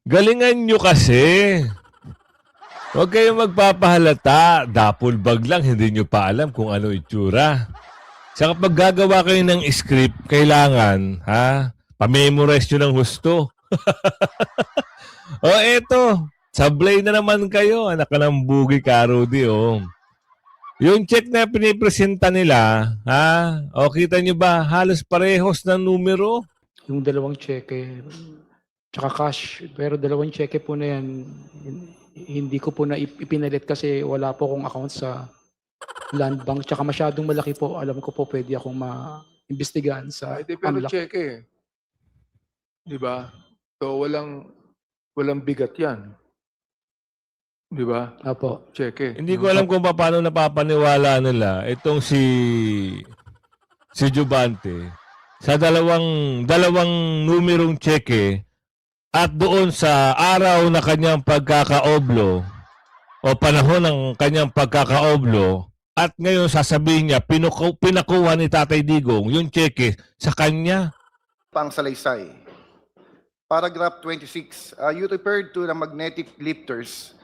Galingan nyo kasi. Huwag kayong magpapahalata. Dapol bag lang, hindi nyo pa alam kung ano itsura. Sa kapag gagawa kayo ng script, kailangan, pamemorize nyo ng husto. O eto, sablay na naman kayo. Anak ka ng bugi ka, Rudy, oh. Yung check na pinipresenta nila, o kita nyo ba, halos parehos ng numero. Yung dalawang cheque, tsaka cash. Pero dalawang cheque po na yan, hindi ko po na ipinalit kasi wala po akong account sa land bank. Tsaka masyadong malaki po. Alam ko po pwede akong ma-imbestigahan sa Hindi, pero AMLAC. cheque eh. Di ba? So, walang bigat yan. Di ba? Apo. Cheque. Hindi ko alam kung paano napapaniwala nila itong si Jubante sa dalawang numerong cheque at doon sa araw na kanyang pagkakaoblo o panahon ng kanyang pagkakaoblo at ngayon sasabihin niya pinakuha ni Tatay Digong yung cheque sa kanya. Pangsalaysay. Paragraph 26. You referred to the magnetic lifters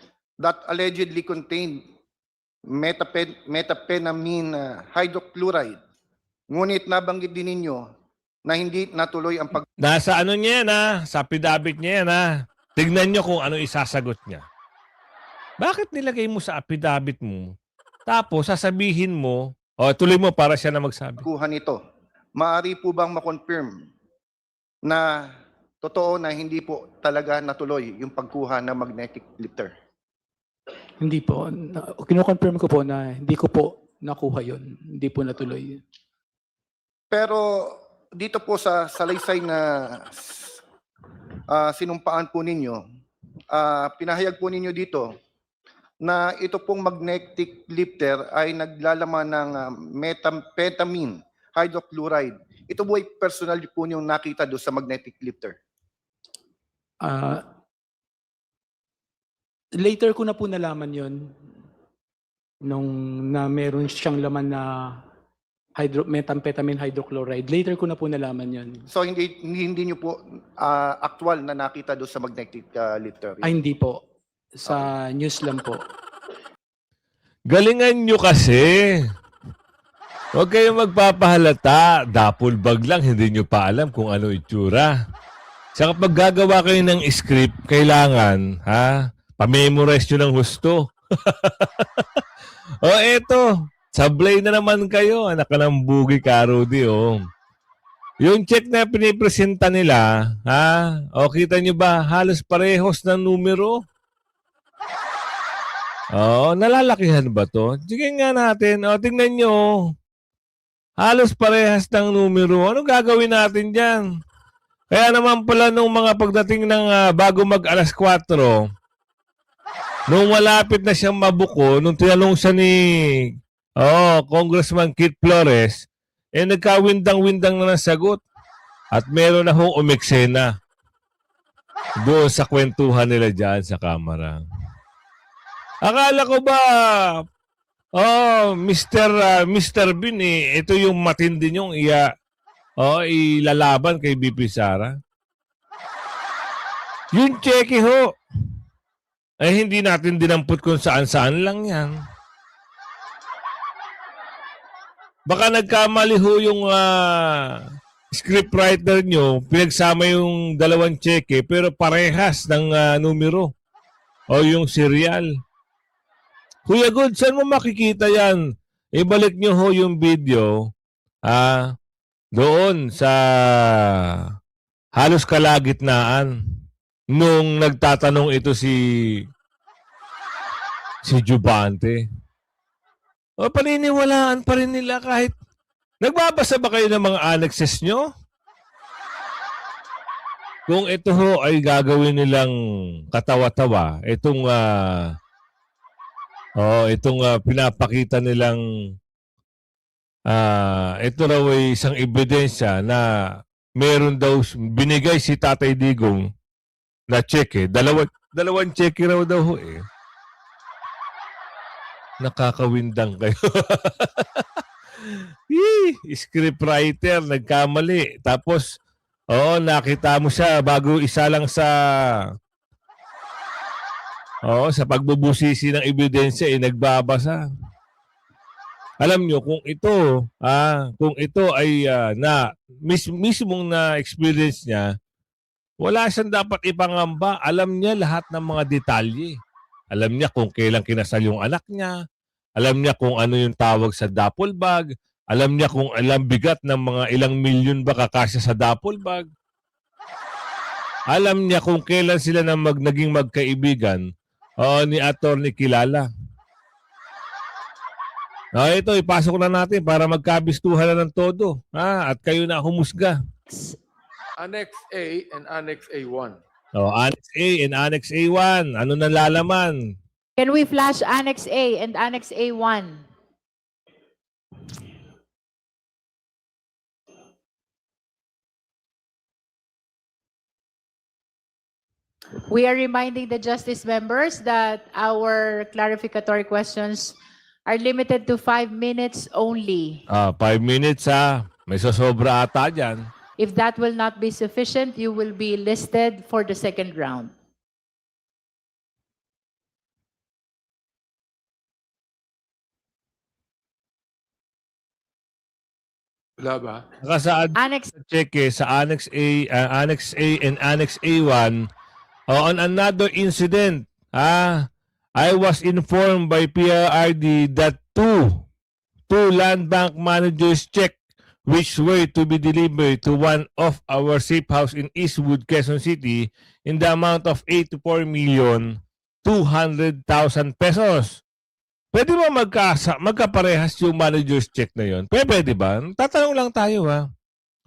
that allegedly contained metaphenamine hydrochloride. Ngunit nabanggit din ninyo na hindi natuloy ang Nasa ano niya yan sa affidavit niya yan Tignan niyo kung ano isasagot niya. Bakit nilagay mo sa affidavit mo? Tapos sasabihin mo, tuloy mo para siya na magsabi. pagkuha nito. Maaari po bang ma-confirm na totoo na hindi po talaga natuloy yung pagkuha ng magnetic lifter? Hindi po. Kino-confirm ko po na hindi ko po nakuha yun. Hindi po natuloy. Pero dito po sa salaysay na sinumpaan po ninyo, pinahayag po ninyo dito na ito pong magnetic lifter ay naglalaman ng methamphetamine hydrochloride. Ito po ay personal po niyong nakita doon sa magnetic lifter. Later ko na po nalaman yon nung na meron siyang laman na methamphetamine hydrochloride. Later ko na po nalaman yon. So hindi niyo po actual na nakita doon sa magnetic lifter. Ay, hindi po. Sa news lang po. Galingan nyo kasi. Huwag kayong magpapahalata. Dapol bag lang, hindi nyo pa alam kung ano itsura. Sa kapag gagawa kayo ng script, kailangan, pamemorize nyo ng husto. O eto, sablay na naman kayo. Anak ka ng bugi ka, Rudy, oh. Yung check na pinipresenta nila, o kita nyo ba, halos parehos ng numero. Nalalakihan ba to? Sige nga natin. Tingnan nyo. Halos parehas ng numero. Ano gagawin natin dyan? Kaya naman pala nung mga pagdating ng bago mag alas 4, nung malapit na siyang mabuko, nung tinanong siya ni Congressman Kit Flores, nagkawindang-windang na ng sagot. At meron na hong umeksena doon sa kwentuhan nila dyan sa kamera. Akala ko ba, Mr. Bin, ito yung matindi niyong ilalaban kay BP Sara? Yung cheque ho, hindi natin dinampot kung saan-saan lang yan. Baka nagkamali ho yung scriptwriter nyo, pinagsama yung dalawang cheque, pero parehas ng numero o yung serial. Kuya Good, saan mo makikita yan? Ibalik nyo ho yung video doon sa halos kalagitnaan nung nagtatanong ito si Jubante. Paniniwalaan pa rin nila kahit nagbabasa ba kayo ng mga annexes nyo? Kung ito ho ay gagawin nilang katawa-tawa, itong pinapakita nilang ito raw ay isang ebidensya na meron daw binigay si Tatay Digong na cheque. Dalawang cheque raw daw ho Nakakawindang kayo. Scriptwriter, nagkamali. Tapos, nakita mo siya bago isa lang sa Oo, sa pagbubusisi ng ebidensya, nagbabasa. Alam nyo, kung ito ay mismong na experience niya, wala siyang dapat ipangamba. Alam niya lahat ng mga detalye. Alam niya kung kailan kinasal yung anak niya. Alam niya kung ano yung tawag sa duffel bag. Alam niya kung ilang bigat ng mga ilang milyon ba kakasya sa duffel bag. Alam niya kung kailan sila naging magkaibigan ni Atty. Kilala. Ito, ipasok na natin para magkabistuhan na ng todo. At kayo na humusga. Annex A and Annex A1. Annex A and Annex A1. Ano nalalaman? Can we flash Annex A and Annex A1? We are reminding the justice members that our clarificatory questions are limited to 5 minutes only. 5 minutes May sosobra ata dyan. If that will not be sufficient, you will be listed for the second round. Wala ba? Nakasaad Annex sa cheque sa Annex A and Annex A1 on another incident. I was informed by PRRD that two land bank managers check which were to be delivered to one of our safe house in Eastwood, Quezon City in the amount of 84,200,000 pesos. Pwede ba magkaparehas yung manager's check na yon? Pwede ba? Tatanong lang tayo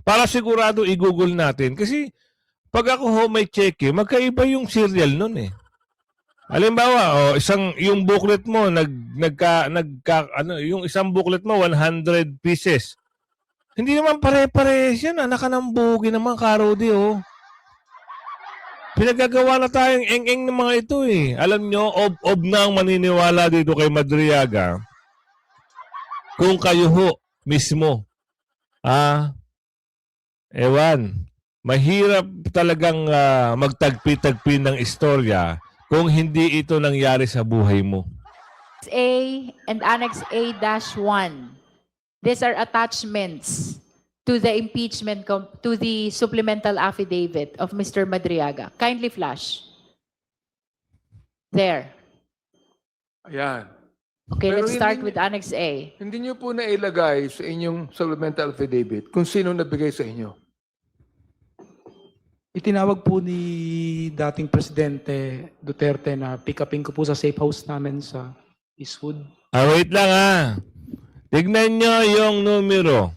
Para sigurado i-google natin. Kasi pag ako may check magkaiba yung serial nun Halimbawa, yung booklet mo yung isang booklet mo 100 pieces. Hindi naman pare-parehas yan. Anak ka ng bugi naman, Karodi Pinagagawa na tayong eng-eng ng mga ito Alam nyo, ob na ang maniniwala dito kay Madriaga. Kung kayo mismo, ewan, mahirap talagang magtagpi-tagpi ng istorya kung hindi ito nangyari sa buhay mo. A and Annex A-1. These are attachments to the impeachment, to the supplemental affidavit of Mr. Madriaga. Kindly flash. There. Ayan. Okay, Pero let's start hindi- with Annex A. Hindi niyo po nailagay sa inyong supplemental affidavit kung sino nabigay sa inyo. Itinawag po ni dating Presidente Duterte na pick-upin ko po sa safe house namin sa Eastwood. Wait lang Tignan nyo yung numero.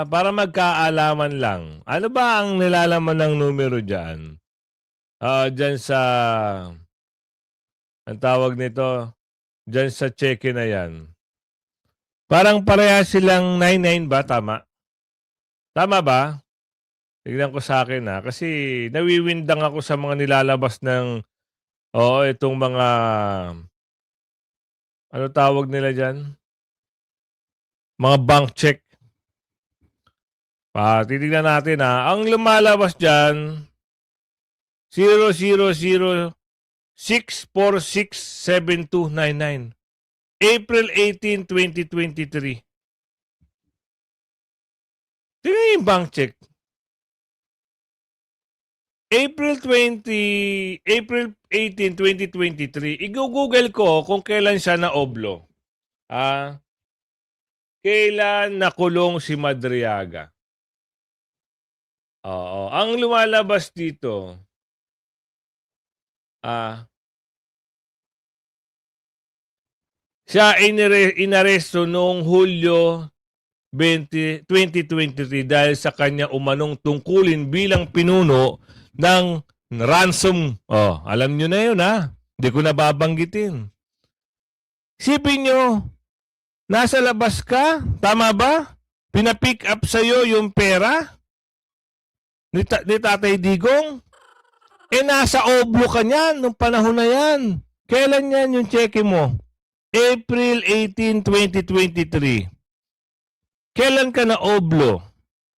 Para magkaalaman lang. Ano ba ang nilalaman ng numero dyan? Dyan sa, ang tawag nito, dyan sa cheque na yan. Parang pareha silang 99 ba? Tama? Tama ba? Tignan ko sa akin Kasi nawiwindang ako sa mga nilalabas ng, itong mga, ano tawag nila dyan? Mga bank check. Titignan natin Ang lumalabas dyan, 000646729. April 18, 2023. Tingnan yung bank check. April 18, 2023. I-google ko kung kailan siya na-oblo. Kailan nakulong si Madriaga? Ang lumalabas dito, siya inaresto noong Hulyo 2023 dahil sa kanya umanong tungkulin bilang pinuno ng ransom. Alam nyo na yun Hindi ko nababanggitin. Sipin nyo, nasa labas ka? Tama ba? Pinapick up sa'yo yung pera ni Tatay Digong? Nasa oblo ka niyan nung panahon na yan. Kailan yan yung cheque mo? April 18, 2023. Kailan ka na oblo?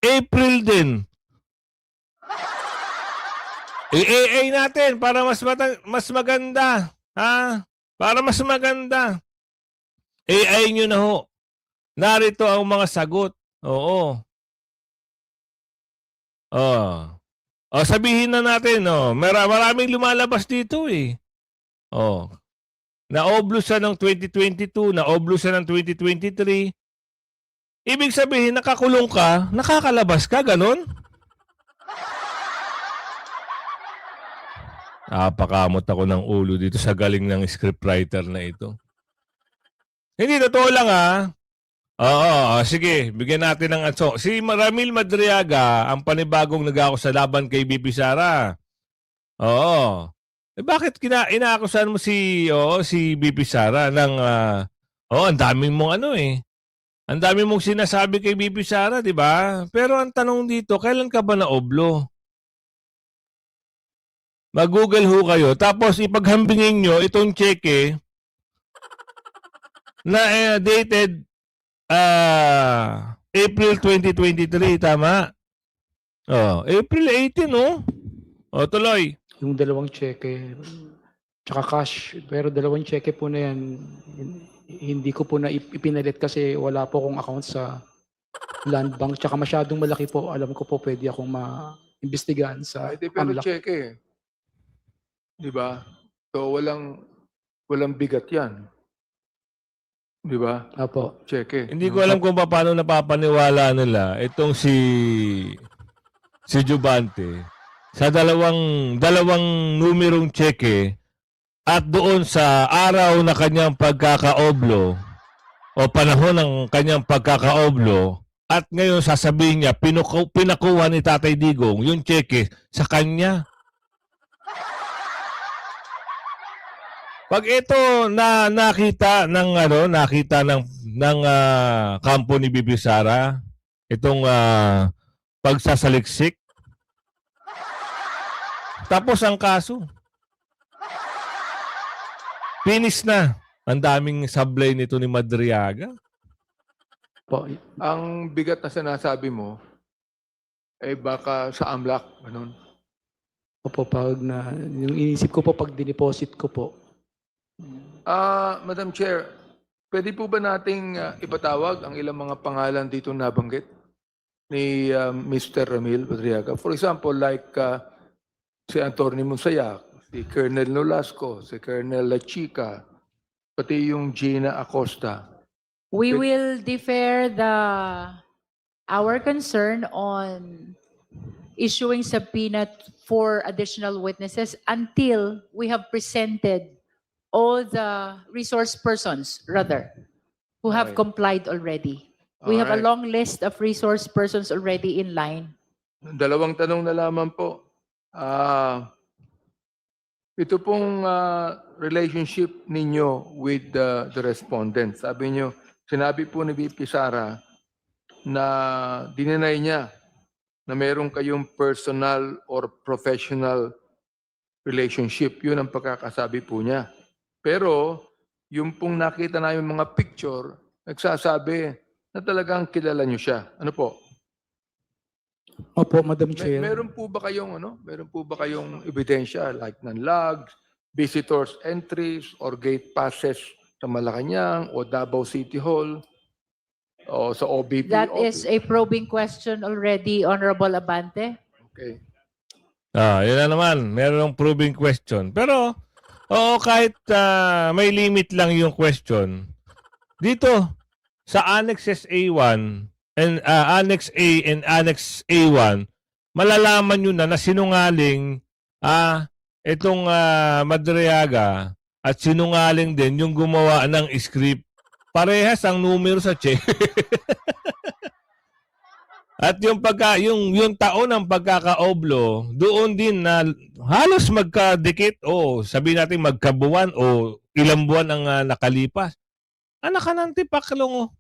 April din. I-AA natin para mas maganda. Ha? Para mas maganda. AI nyo na ho. Narito ang mga sagot. Oo. Oh. Oh, sabihin na natin, oh. Maraming lumalabas dito eh. Oh. Na-oblo siya ng 2022, na-oblo siya ng 2023. Ibig sabihin, nakakulong ka, nakakalabas ka, ganun? Napakamot ako ng ulo dito sa galing ng scriptwriter na ito. Hindi, totoo lang Oo, sige, bigyan natin ng atso. Si Ramil Madriaga, ang panibagong nag-ako sa laban kay BP Sara. Oo. Eh bakit inaakusahan mo si BP Sara ng ang daming mong ang dami mong sinasabi kay BP Sara, 'di ba? Pero ang tanong dito, kailan ka ba na-oblo? Mag-Google ho kayo, tapos ipaghambingin nyo itong cheque na dated April 2023, tama? Oh, April 18, no? Oh, tuloy. Yung dalawang cheque, tsaka cash, pero dalawang cheque po na yan, hindi ko po na ipinalit kasi wala po akong account sa land bank, tsaka masyadong malaki po, alam ko po pwede akong ma-imbestigahan sa Hindi, pero AMLAC. cheque eh. Di ba? So, walang bigat yan. Di ba? Apo. Cheque. Hindi ko alam kung paano napapaniwala nila itong si Jubante sa dalawang numerong cheque at doon sa araw na kanyang pagkakaoblo o panahon ng kanyang pagkakaoblo at ngayon sasabihin niya pinakuha ni Tatay Digong yung cheque sa kanya. Pag ito nakita ng kampo ni Bibi Sara, itong pagsasaliksik, tapos ang kaso. Finish na. Ang daming sablay nito ni Madriaga. Po. Ang bigat na sinasabi mo, eh baka sa AMLAC, ganun. Opo, yung inisip ko po pag dineposit ko po. Madam Chair, pwede po ba nating ipatawag ang ilang mga pangalan dito nabanggit ni Mr. Ramil Madriaga? For example, like si Antonio Monsayak, si Colonel Nolasco, si Colonel La Chica, pati yung Gina Acosta. We will defer our concern on issuing subpoena for additional witnesses until we have presented all the resource persons, who have Okay. complied already. We have a Alright. long list of resource persons already in line. Dalawang tanong na lamang po. Ito pong relationship ninyo with the respondent. Sinabi po ni VP Sara na dinenay niya na meron kayong personal or professional relationship. Yun ang pagkakasabi po niya. Pero yung pong nakita namin mga picture, nagsasabi na talagang kilala niyo siya. Ano po? Opo, Madam Chair. Meron po ba kayong ebidensya like non-logs, visitors entries, or gate passes sa Malacanang o Davao City Hall o sa OBP That office? is a probing question already, Honorable Abante. Okay. Yun na naman. Merong proving question. Pero, kahit may limit lang yung question, dito, sa Annexes A1, and Annex A and Annex A1, malalaman nyo na sinungaling itong Madriaga at sinungaling din yung gumawa ng script. Parehas ang numero sa check. At yung taon ng pagkakaoblo, doon din na halos magkadikit o sabihin natin magkabuwan o ilang buwan ang nakalipas. Anak ka ng tipaklong.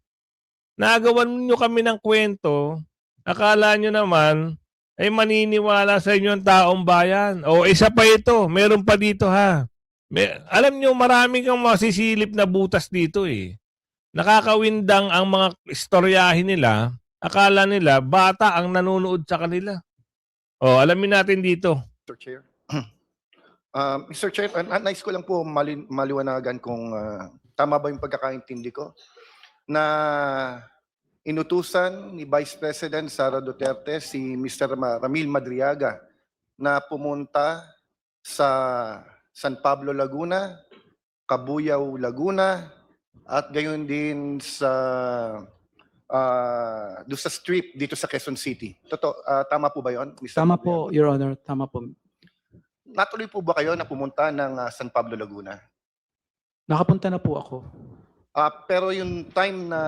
Nagawan niyo kami ng kwento. Akala niyo naman ay maniniwala sa inyo ang taong bayan. O isa pa ito, meron pa dito alam niyo marami kang masisilip na butas dito eh. Nakakawindang ang mga istoryahin nila. Akala nila, bata ang nanonood sa kanila. Alamin natin dito. Mr. Chair. Mr. Chair, nais ko lang po maliwanagan kung tama ba yung pagkakaintindi ko na inutusan ni Vice President Sara Duterte si Mr. Ramil Madriaga na pumunta sa San Pablo, Laguna, Cabuyao, Laguna, at gayon din sa doon sa strip dito sa Quezon City. Tama po ba 'yon, Mr. Tama Madriaga? po, Your Honor. Tama po. Natuloy po ba kayo na pumunta ng San Pablo, Laguna? Nakapunta na po ako. Pero yung time na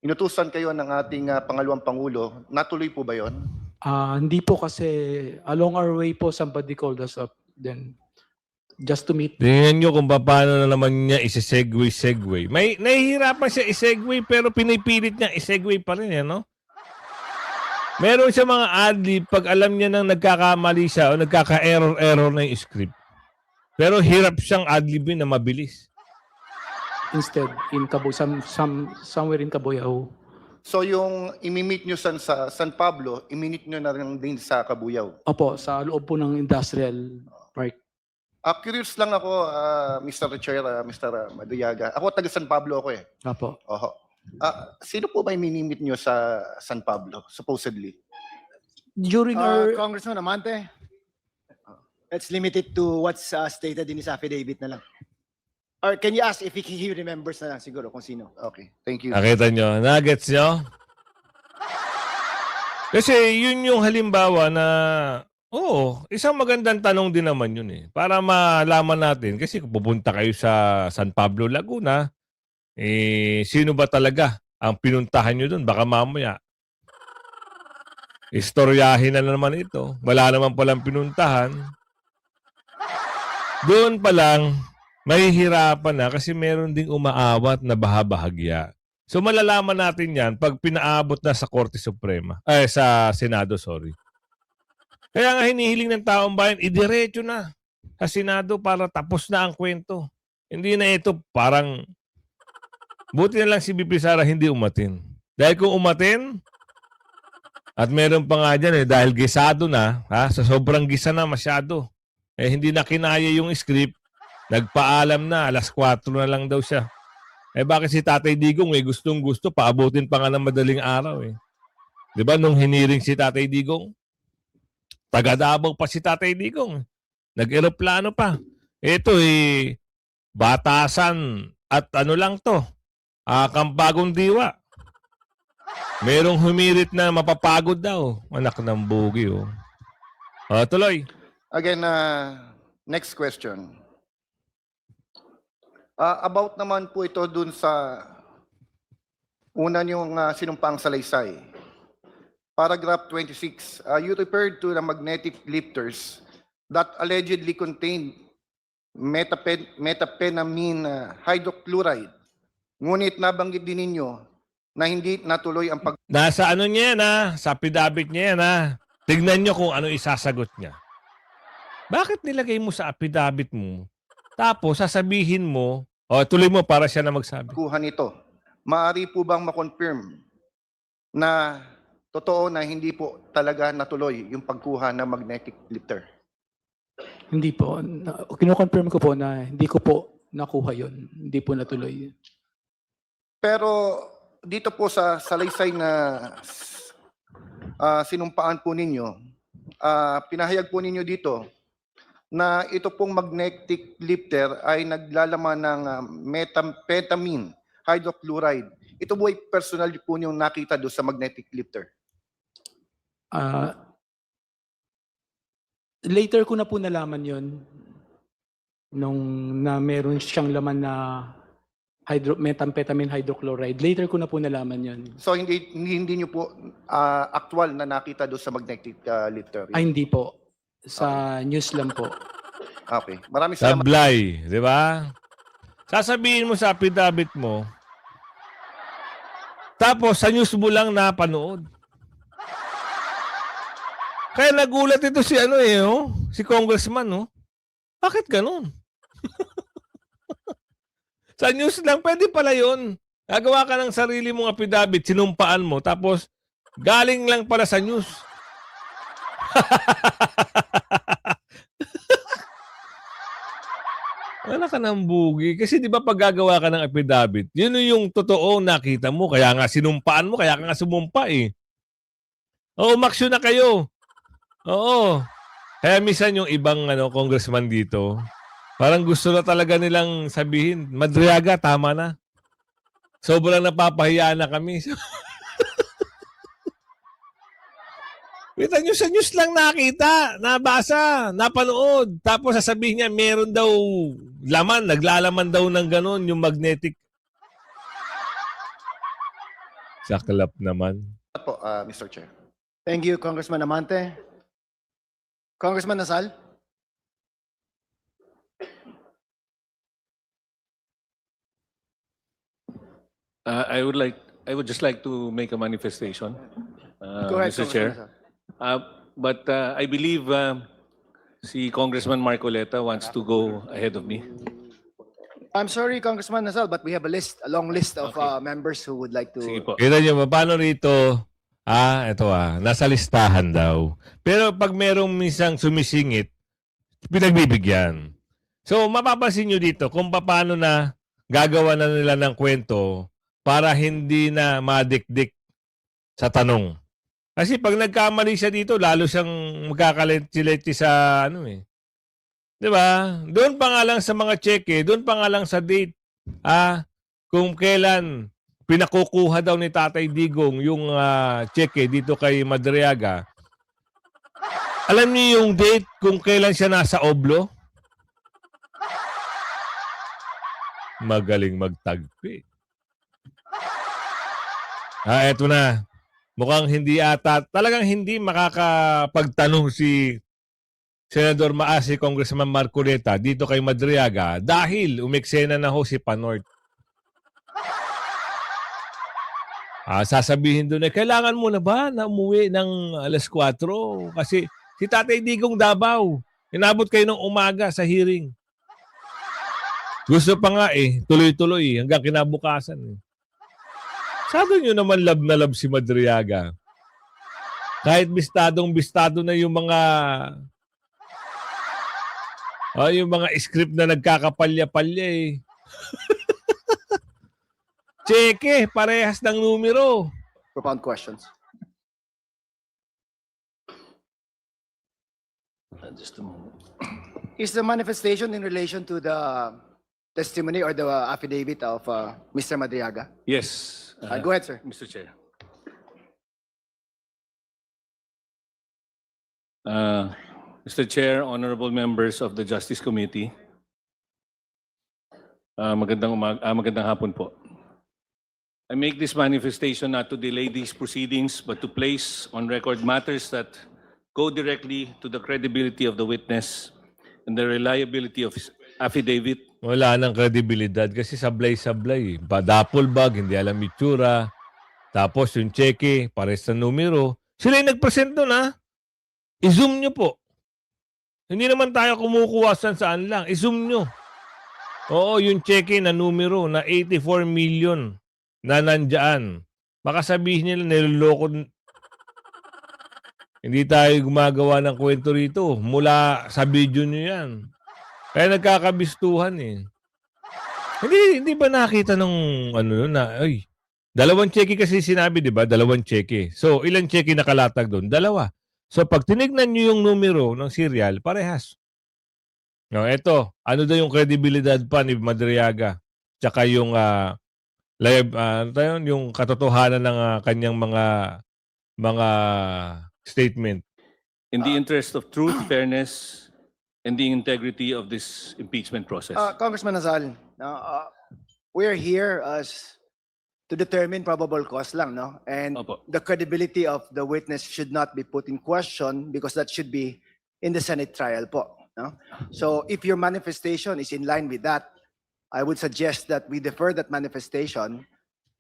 inutusan kayo ng ating pangalawang Pangulo, natuloy po ba 'yon? Hindi po kasi along our way po somebody called us up. Then just to meet. Tingnan nyo kung paano na naman niya isi-segue. May nahihirapan siya i-segue pero pinipilit niya i-segue pa rin, no? Meron siya mga adlib pag alam niya nang nagkakamali siya o nagkaka-error na yung script. Pero hirap siyang adlibin na mabilis. Instead, in somewhere in Cabuyao. So yung imi-meet nyo sa San Pablo, imi-meet nyo na rin din sa Cabuyao. Opo, sa loob po ng industrial park. Curious lang ako, Mr. Chair, Mr. Madriaga. Ako taga San Pablo ako eh. Opo. Oho. Sino po ba yung minimit nyo sa San Pablo, supposedly? During our Congressman Amante, let's limit it to what's stated in his affidavit na lang. Or can you ask if he remembers na lang siguro kung sino? Okay, thank you. Nakita nyo? Nuggets nyo? Kasi yun yung halimbawa na, isang magandang tanong din naman yun eh. Para malaman natin, kasi kung pupunta kayo sa San Pablo, Laguna, sino ba talaga ang pinuntahan nyo dun? Baka mamaya, istoryahin na naman ito. Wala naman palang pinuntahan. Doon pa lang, mahihirapan na kasi meron ding umaawat na bahabahagya. So malalaman natin yan pag pinaabot na sa Korte Suprema. Sa Senado, sorry. Kaya nga hinihiling ng taong bayan, idiretso na sa Senado para tapos na ang kwento. Hindi na ito parang, buti na lang si BP Sara hindi umatin. Dahil kung umatin, at meron pa nga dyan dahil gisado na, sa sobrang gisa na masyado, hindi na kinaya yung script, nagpaalam na, 4:00 na lang daw siya. Bakit si Tatay Digong gustong gusto, paabutin pa nga ng madaling araw Di ba nung hiniring si Tatay Digong, taga Davao pa si Tatay Digong. Nag-eroplano pa. Ito batasan at ano lang to, Kampagong Diwa. Merong humirit na mapapagod daw. Anak ng bugi tuloy. Again, next question. About naman po ito dun sa una yung sinumpang salaysay. Paragraph 26, you referred to the magnetic lifters that allegedly contained metaphenamine hydrochloride. Ngunit nabanggit din ninyo na hindi natuloy ang Nasa ano niya yan sa affidavit niya yan Tignan niyo kung ano isasagot niya. Bakit nilagay mo sa affidavit mo? Tapos sasabihin mo, tuloy mo para siya na magsabi. pagkuha nito. Maaari po bang ma-confirm na totoo na hindi po talaga natuloy yung pagkuha ng magnetic lifter? Hindi po. Kino-confirm ko po na hindi ko po nakuha yon. Hindi po natuloy. Pero dito po sa salaysay na sinumpaan po ninyo, pinahayag po ninyo dito na ito pong magnetic lifter ay naglalaman ng methamphetamine hydrochloride. Ito po ay personal po niyong nakita doon sa magnetic lifter. Later ko na po nalaman yon nung na meron siyang laman na methamphetamine hydrochloride. Later ko na po nalaman yon. So hindi niyo po actual na nakita doon sa magnetic lifter. Ay, hindi po. Sa news lang po. Okay. Maraming salamat. Sablay, di ba? Sasabihin mo sa affidavit mo, tapos sa news mo lang napanood. Kaya nagulat ito si si congressman, Bakit ganun? Sa news lang, pwede pala yun. Gagawa ka ng sarili mong affidavit, sinumpaan mo, tapos galing lang pala sa news. Wala ka ng bugi. Kasi di ba pag gagawa ka ng affidavit, yun yung totoo nakita mo. Kaya nga sinumpaan mo, kaya ka nga sumumpa eh. Oo, umaksyon na kayo. Oo. Kaya minsan yung ibang congressman dito, parang gusto na talaga nilang sabihin, Madriaga, tama na. Sobrang napapahiya na kami. Kita nyo sa news lang nakita, nabasa, napanood. Tapos sasabihin niya, meron daw laman, naglalaman daw ng ganon, yung magnetic. Saklap naman. Po, Mr. Chair. Thank you, Congressman Amante. Congressman Nasal? I would just like to make a manifestation, Go ahead, Mr. Congressman Chair. Nasal. But I believe si Congressman Marcoleta wants to go ahead of me. I'm sorry, Congressman Nasal, but we have a long list of members who would like to. Sige po. Kita nyo ba, paano rito? Ito nasa listahan daw. Pero pag merong misang sumisingit, pinagbibigyan. So, mapapansin nyo dito kung paano na gagawa na nila ng kwento para hindi na madikdik sa tanong. Kasi pag nagkamali siya dito, lalo siyang magkakalenti sa Di ba? Doon pa nga lang sa mga cheque, doon pa nga lang sa date. Kung kailan pinakukuha daw ni Tatay Digong yung cheque dito kay Madriaga. Alam niyo yung date kung kailan siya nasa Oblo? Magaling magtagpi. Eto na. Mukhang hindi ata, talagang hindi makakapagtanong si Senador si Congressman Marcoleta dito kay Madriaga dahil umeksena na ho si Panort. Sasabihin doon kailangan mo na ba na umuwi ng alas 4? Kasi si Tatay Digong Davao, inabot kayo ng umaga sa hearing. Gusto pa nga tuloy-tuloy hanggang kinabukasan. Sado nyo naman love na love si Madriaga. Kahit bistado na yung mga script na nagkakapalya-palya Cheque, parehas ng numero. Propound questions. Just a moment. Is the manifestation in relation to the testimony or the affidavit of Mr. Madriaga? Yes. Go ahead, sir. Mr. Chair. Mr. Chair, honorable members of the Justice Committee, magandang hapon po. I make this manifestation not to delay these proceedings but to place on record matters that go directly to the credibility of the witness and the reliability of his affidavit. Wala nang kredibilidad kasi sablay-sablay. Double bag, hindi alam itsura. Tapos yung cheque, pares na numero. Sila yung nag-present doon I-zoom nyo po. Hindi naman tayo kumukuha saan lang. I-zoom nyo. Oo, yung cheque na numero na 84 million na nandyan. Baka sabihin nila niloloko. Hindi tayo gumagawa ng kwento rito. Mula sa video nyo yan. Kaya nagkakabistuhan Hindi ba nakita nung dalawang cheque kasi sinabi, di ba? Dalawang cheque. So, ilang cheque nakalatag doon? Dalawa. So, pag tinignan nyo yung numero ng serial, parehas. No, eto, ano daw yung kredibilidad pa ni Madriaga? Tsaka yung yung katotohanan ng kanyang mga statement. In the interest of truth, fairness, and the integrity of this impeachment process. Congressman Nasal, we're here to determine probable cause lang, no? And Opo. the credibility of the witness should not be put in question because that should be in the Senate trial po, no? So if your manifestation is in line with that, I would suggest that we defer that manifestation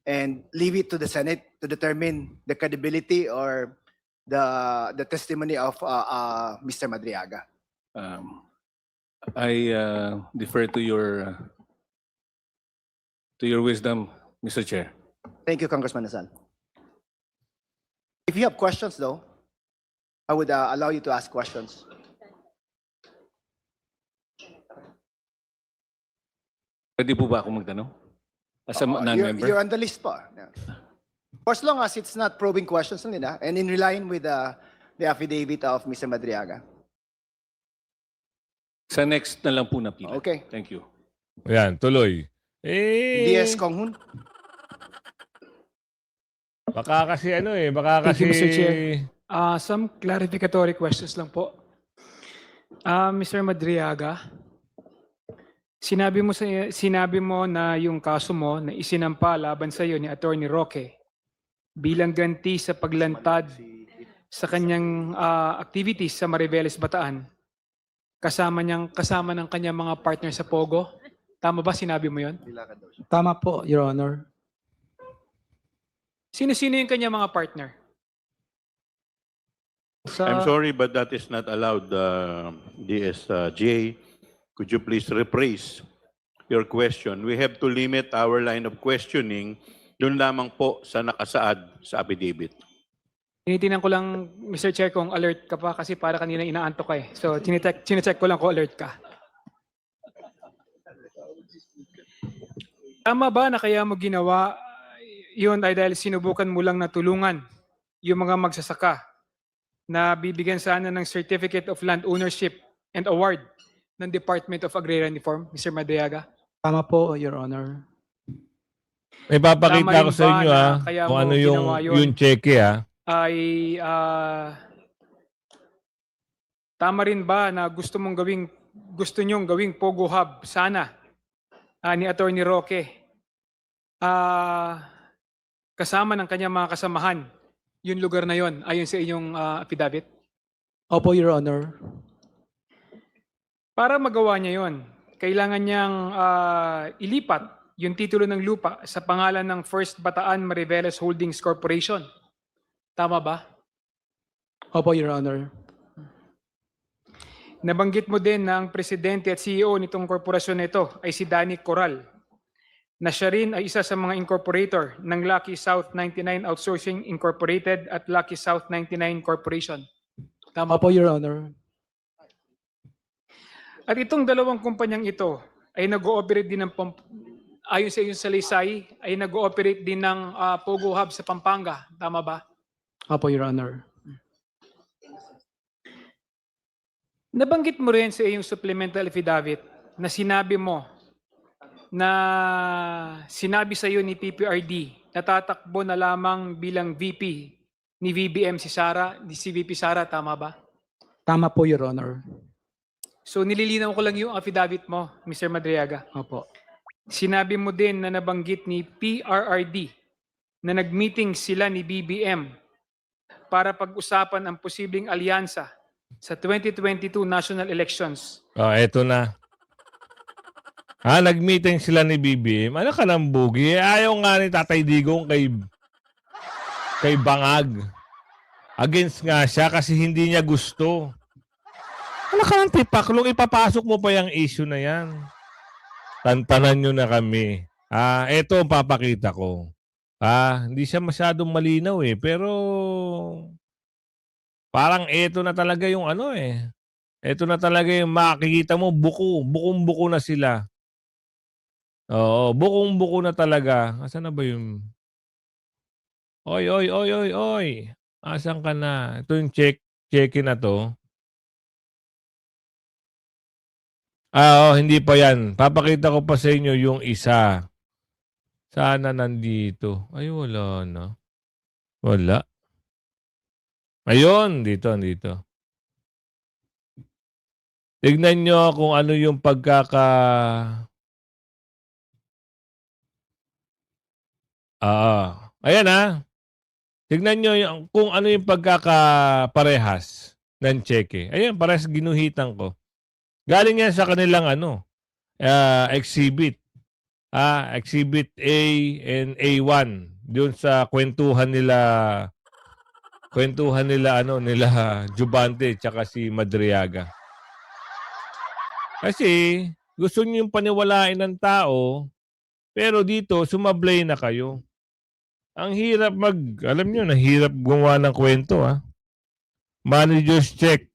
and leave it to the Senate to determine the credibility or the testimony of Mr. Madriaga. I defer to your wisdom, Mr. Chair. Thank you, Congressman Nasal. If you have questions, though, I would allow you to ask questions. Pwede po ba ako magtanong? As a Oo, non-member? you're on the list po. Yeah. For as long as it's not probing questions nila and in line with the affidavit of Mr. Madriaga. Sa next na lang po na pila. Okay. Thank you. Ayan, tuloy. DS Konghun. Baka kasi ano baka Thank kasi... you, Mr. Chair. Some clarificatory questions lang po. Mr. Madriaga, sinabi mo na yung kaso mo na isinampa laban sa iyo ni Attorney Roque bilang ganti sa paglantad sa kanyang activities sa Mariveles, Bataan, kasama ng kanyang mga partner sa Pogo. Tama ba sinabi mo 'yon? Tama po, Your Honor. Sino-sino yung kanyang mga partner? I'm sorry, but that is not allowed, DSJ. Could you please rephrase your question? We have to limit our line of questioning doon lamang po sa nakasaad sa affidavit. Tinitingnan ko lang, Mr. Chair, kung alert ka pa kasi para kanina inaantok ka eh. So, chinecheck ko lang kung alert ka. Tama ba na kaya mo ginawa yun ay dahil sinubukan mo lang na tulungan yung mga magsasaka na bibigyan sana ng Certificate of Land Ownership and Award ng Department of Agrarian Reform, Mr. Madriaga? Tama po, Your Honor. May papakita Tama rin ko sa ba inyo na kaya kung mo ano ginawa yun? yung cheque Ay tama rin ba na gusto nyong gawing Pogo Hub sana ni Attorney Roque kasama ng kanyang mga kasamahan yung lugar na yon ayon sa inyong affidavit? Opo, Your Honor. Para magawa niya yon, kailangan niyang ilipat yung titulo ng lupa sa pangalan ng First Bataan Mariveles Holdings Corporation. Tama ba? Opo, Your Honor. Nabanggit mo din na ang presidente at CEO nitong korporasyon na ito ay si Danny Coral, na siya rin ay isa sa mga incorporator ng Lucky South 99 Outsourcing Incorporated at Lucky South 99 Corporation. Tama Opo, Your Honor. At itong dalawang kumpanyang ito ay nag-ooperate din ng ayon sa iyong salaysay, ay nag-ooperate din ng Pogo Hub sa Pampanga. Tama ba? Opo, Your Honor. Nabanggit mo rin sa iyong supplemental affidavit na sinabi mo na sinabi sa iyo ni PPRD na tatakbo na lamang bilang VP ni VBM si VP Sara, tama ba? Tama po, Your Honor. So nililinaw ko lang yung affidavit mo, Mr. Madriaga. Opo. Sinabi mo din na nabanggit ni PRRD na nag-meeting sila ni BBM para pag-usapan ang posibleng alyansa sa 2022 national elections. Eto na. Nag-meeting sila ni BBM. Ano ka ng bugi? Ayaw nga ni Tatay Digong kay Bangag. Against nga siya kasi hindi niya gusto. Ano ka ng tipaklong? Ipapasok mo pa yung issue na yan. Tantanan nyo na kami. Eto ang papakita ko. Hindi siya masyadong malinaw pero parang eto na talaga yung Eto na talaga yung makikita mo, bukong-buko na sila. Oo, bukong-buko na talaga. Asan na ba yung... Oy. Asan ka na? Ito yung check na to. Hindi pa yan. Papakita ko pa sa inyo yung isa. Sana nandito. Ay, wala na. Wala. Ayun, dito. Tignan nyo kung ano yung ayan Tignan nyo kung ano yung pagkakaparehas ng cheque. Ayan, parehas ginuhitan ko. Galing yan sa kanilang exhibit. Exhibit A and A1. Doon sa kwentuhan nila Jubante tsaka si Madriaga. Kasi gusto niyo yung paniwalain ng tao, pero dito sumablay na kayo. Ang hirap alam niyo, nahirap gumawa ng kwento Manager's check.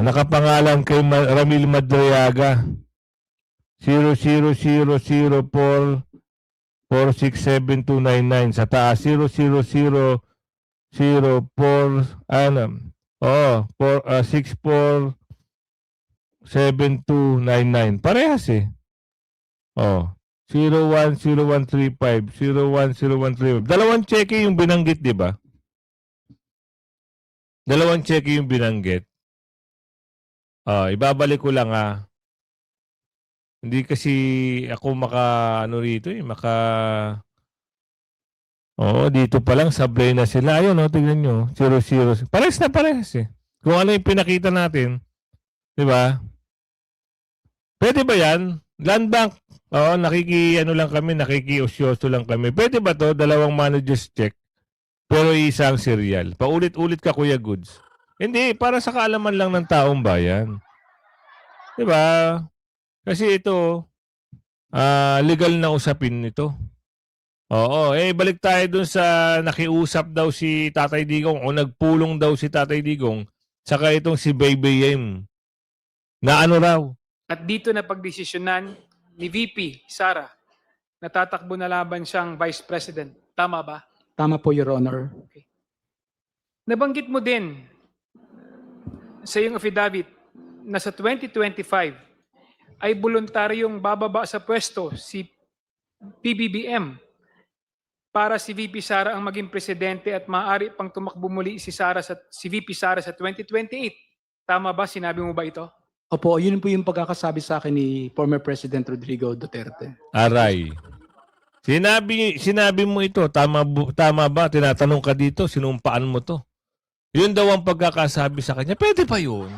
Nakapangalan kay Ramil Madriaga. 000004467299 sa taas 00004 647299 parehas eh. 010135 010135 dalawang cheque yung binanggit, di ba? Dalawang cheque yung binanggit. Ibabalik ko lang Hindi kasi ako rito dito pa lang sablay na sila. Ayun, tignan nyo. 00. Parehas na parehas eh. Kung ano yung pinakita natin. Di ba? Pwede ba yan? Land Bank. Nakikiusyoso lang kami. Pwede ba to? Dalawang managers check. Pero isang serial. Paulit-ulit ka, Kuya Goods. Hindi, para sa kaalaman lang ng taong bayan. Di ba? Kasi ito, legal na usapin nito. Balik tayo dun sa nakiusap daw si Tatay Digong o nagpulong daw si Tatay Digong saka itong si Baby Yem. Na ano raw? At dito na pagdesisyonan ni VP Sara na tatakbo na laban siyang Vice President. Tama ba? Tama po, Your Honor. Nabanggit mo din sa iyong affidavit na sa 2025 ay voluntaryong bababa sa pwesto si PBBM para si VP Sara ang maging presidente at maaari pang tumakbo muli si VP Sara sa 2028. Tama ba? Sinabi mo ba ito? Opo, yun po yung pagkakasabi sa akin ni former President Rodrigo Duterte. Aray. Sinabi mo ito. Tama ba? Tinatanong ka dito. Sinumpaan mo to. Yun daw ang pagkakasabi sa kanya. Pwede pa yun.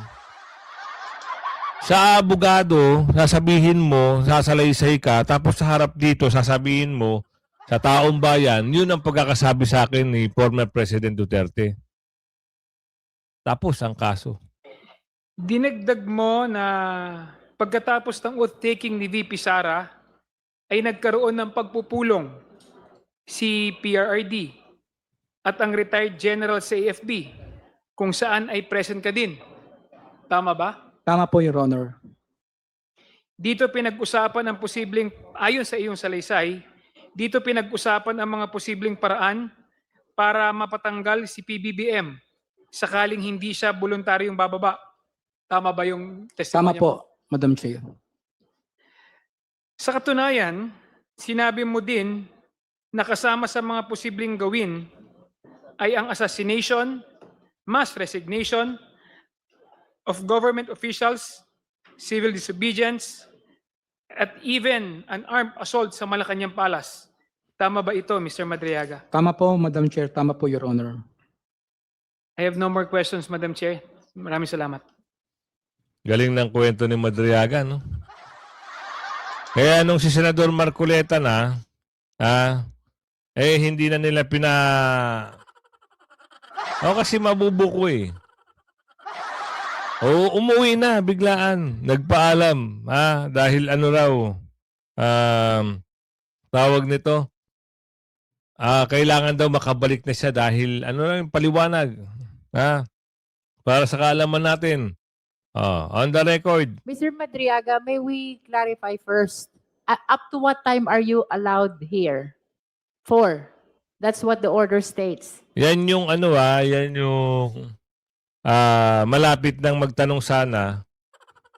Sa abogado, sasabihin mo, sasalaysay ka, tapos sa harap dito, sasabihin mo, sa taong bayan, yun ang pagkakasabi sa akin ni former President Duterte. Tapos ang kaso. Dinagdag mo na pagkatapos ng oath-taking ni VP Sara ay nagkaroon ng pagpupulong si PRRD at ang retired general sa AFP kung saan ay present ka din. Tama ba? Tama po, Your Honor. Dito pinag-usapan ang posibleng, ayon sa iyong salaysay, dito pinag-usapan ang mga posibleng paraan para mapatanggal si PBBM sakaling hindi siya voluntaryong bababa. Tama ba yung Tama testimonya mo? po, Madam Chair. Sa katunayan, sinabi mo din na kasama sa mga posibleng gawin ay ang assassination, mass resignation of government officials, civil disobedience, at even an armed assault sa Malacanang Palace. Tama ba ito, Mr. Madriaga? Tama po, Madam Chair. Tama po, Your Honor. I have no more questions, Madam Chair. Maraming salamat. Galing ng kwento ni Madriaga, no? Kaya nung si Senador Marcoleta hindi na nila kasi mabubuko eh. Umuwi na, biglaan. Nagpaalam, dahil tawag nito, kailangan daw makabalik na siya dahil yung paliwanag, para sa kaalaman natin. On the record. Mr. Madriaga, may we clarify first, up to what time are you allowed here? 4. That's what the order states. Yan yung yan yung malapit nang magtanong sana.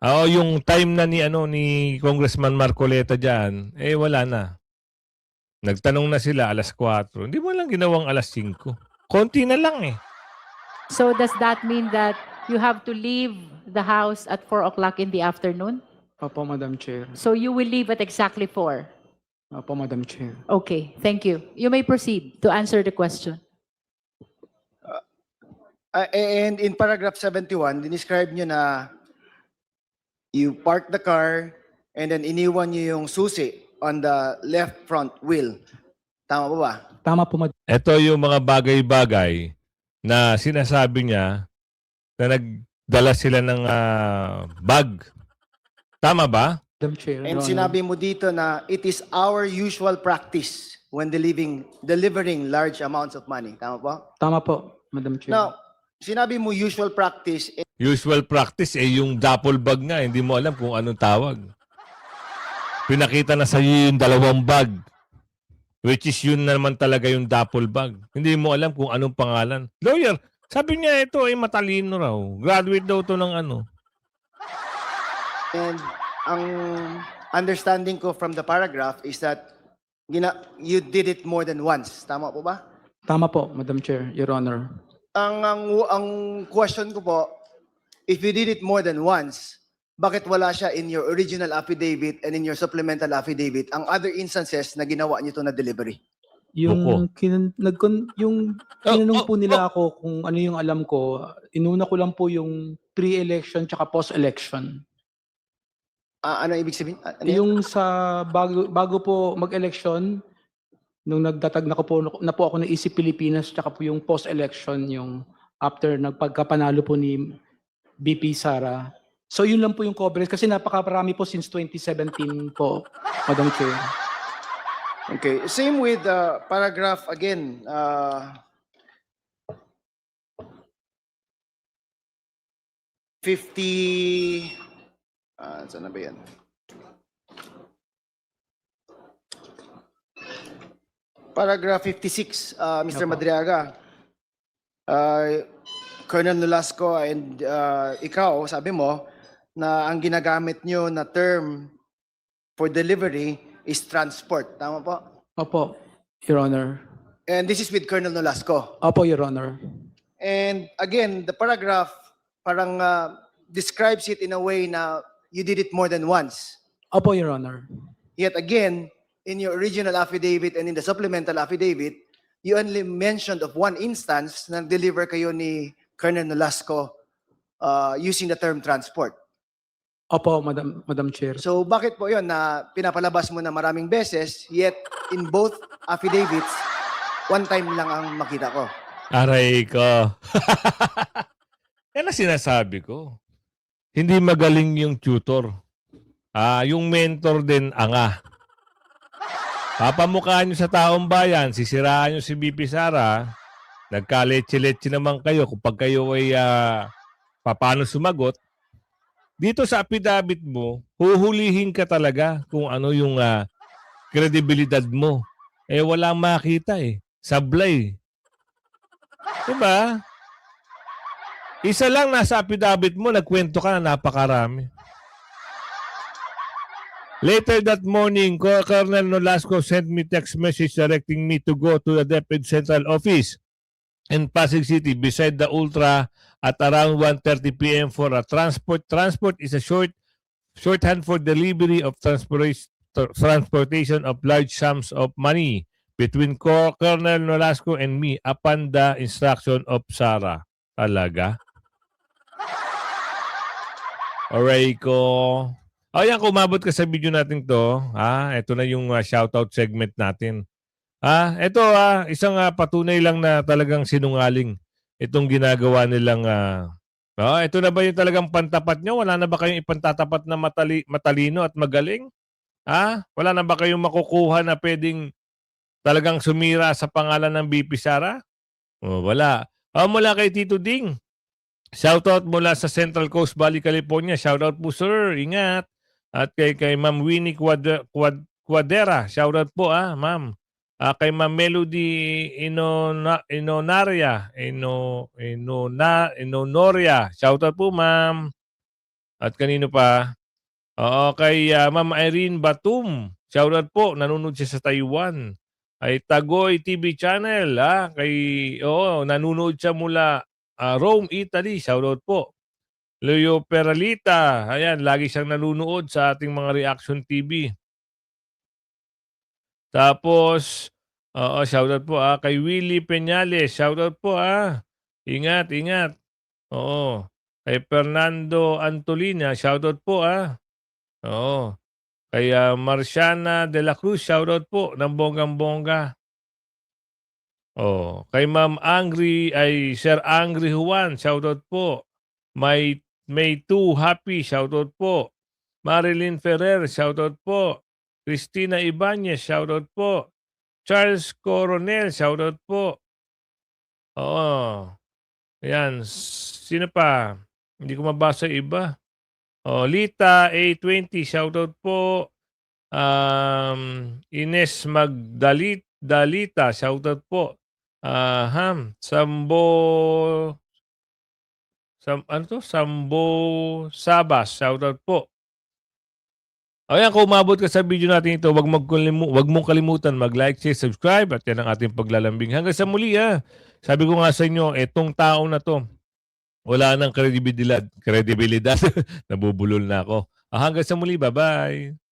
Yung time na ni Congressman Marcoleta diyan, wala na. Nagtanong na sila alas 4. Hindi mo lang ginawang alas 5. Konti na lang eh. So does that mean that you have to leave the house at 4 o'clock in the afternoon? Opo, Madam Chair. So you will leave at exactly 4? Opo, Madam Chair. Okay, thank you. You may proceed to answer the question. And in paragraph 71, dinescribe nyo na you park the car and then iniwan nyo yung susi on the left front wheel. Tama ba ba? Tama po, Madam Ito yung mga bagay-bagay na sinasabi niya na nagdala sila ng bag. Tama ba? Chair. And Your Honor. sinabi mo dito na it is our usual practice when delivering large amounts of money. Tama po? Tama po, Madam Chair. Now, sinabi mo usual practice, Usual practice yung duffel bag nga. Hindi mo alam kung anong tawag. pinakita na sa'yo yung dalawang bag. Which is yun naman talaga yung duffel bag. Hindi mo alam kung anong pangalan. Lawyer, sabi niya ito ay matalino raw. Graduate daw to ng ano. And ang understanding ko from the paragraph is that you did it more than once. Tama po ba? Tama po, Madam Chair, Your Honor. Ang question ko po, if you did it more than once, bakit wala siya in your original affidavit and in your supplemental affidavit ang other instances na ginawa niyo to na delivery? Yung tinanong po nila ako kung ano yung alam ko, inuna ko lang po yung pre-election tsaka post-election. Ano ibig sabihin? Ano yun? Yung sa bago po mag-election, nung nagtatag na po ako ng EC Pilipinas, tsaka po yung post-election, yung after nagpagkapanalo po ni BP Sara. So yun lang po yung coverage kasi napakarami po since 2017 po, Madam Chair. Okay, same with paragraph again. 50. Saan na ba yan? Paragraph 56, Mr. Madriaga. Colonel Nolasco and ikaw, sabi mo na ang ginagamit nyo na term for delivery is transport. Tama po? Opo, Your Honor. And this is with Colonel Nolasco. Opo, Your Honor. And again, the paragraph parang describes it in a way na you did it more than once. Opo, Your Honor. Yet again, in your original affidavit and in the supplemental affidavit, you only mentioned of one instance na deliver kayo ni Colonel Nolasco using the term transport. Opo, Madam Chair. So bakit po yun na pinapalabas mo na maraming beses, yet in both affidavits, one time lang ang makita ko? Aray ko. Yan ang sinasabi ko. Hindi magaling yung tutor. Yung mentor din anga. Papamukhaan nyo sa taong bayan, sisiraan nyo si BP Sara, nagkaletse-letse naman kayo kapag kayo ay paano sumagot. Dito sa affidavit mo, huhulihin ka talaga kung ano yung kredibilidad mo. Walang makita Sablay. Diba? Isa lang nasa affidavit mo, nagkwento ka na napakarami. Later that morning, Colonel Nolasco sent me text message directing me to go to the DepEd Central Office in Pasig City beside the Ultra at around 1:30 p.m. for a transport. Transport is a shorthand for delivery of transportation of large sums of money between Colonel Nolasco and me upon the instruction of Sara. Talaga? Aray ko. Yan, kung umabot ka sa video natin to, ito na yung shoutout segment natin. Ito isang patunay lang na talagang sinungaling itong ginagawa nilang ito na ba yung talagang pantapat nyo? Wala na ba kayong ipantatapat na matalino at magaling? Wala na ba kayong makukuha na pwedeng talagang sumira sa pangalan ng BP Sara? Wala. Mula kay Tito Ding. Shoutout mula sa Central Coast Valley, California. Shoutout po, sir. Ingat. At kay Ma'am Winnie Quadera. Shoutout po, ma'am. Kay Ma'am Melody Inonoria. Shoutout po, ma'am. At kanino pa? Kay Ma'am Irene Batum. Shoutout po. Nanonood siya sa Taiwan. Ay Tagoy TV channel. Nanonood siya mula Rome, Italy. Shoutout po. Leo Peralita. Ayan, lagi siyang nanonood sa ating mga reaction TV. Tapos, shoutout po kay Willie Peñales. Shoutout po Ingat, ingat. Kay Fernando Antolina. Shoutout po Kay Marciana de la Cruz. Shoutout po ng bonggang-bongga. Kay Ma'am Sir Angry Juan. Shoutout po. May 2 Happy. Shoutout po. Marilyn Ferrer. Shoutout po. Cristina Ibanez, shoutout po. Charles Coronel, shoutout po. Ayan. Sino pa? Hindi ko mabasa iba. Lita A20, shoutout po. Ines Dalita, shoutout po. Sambo Sambo Sabas, shoutout po. Ayan, kung umabot ka sa video natin ito, wag mong kalimutan mag-like, share, subscribe at yan ang ating paglalambing. Hanggang sa muli Sabi ko nga sa inyo, etong tao na to, wala nang kredibilidad. Nabubulol na ako. Hanggang sa muli, bye-bye.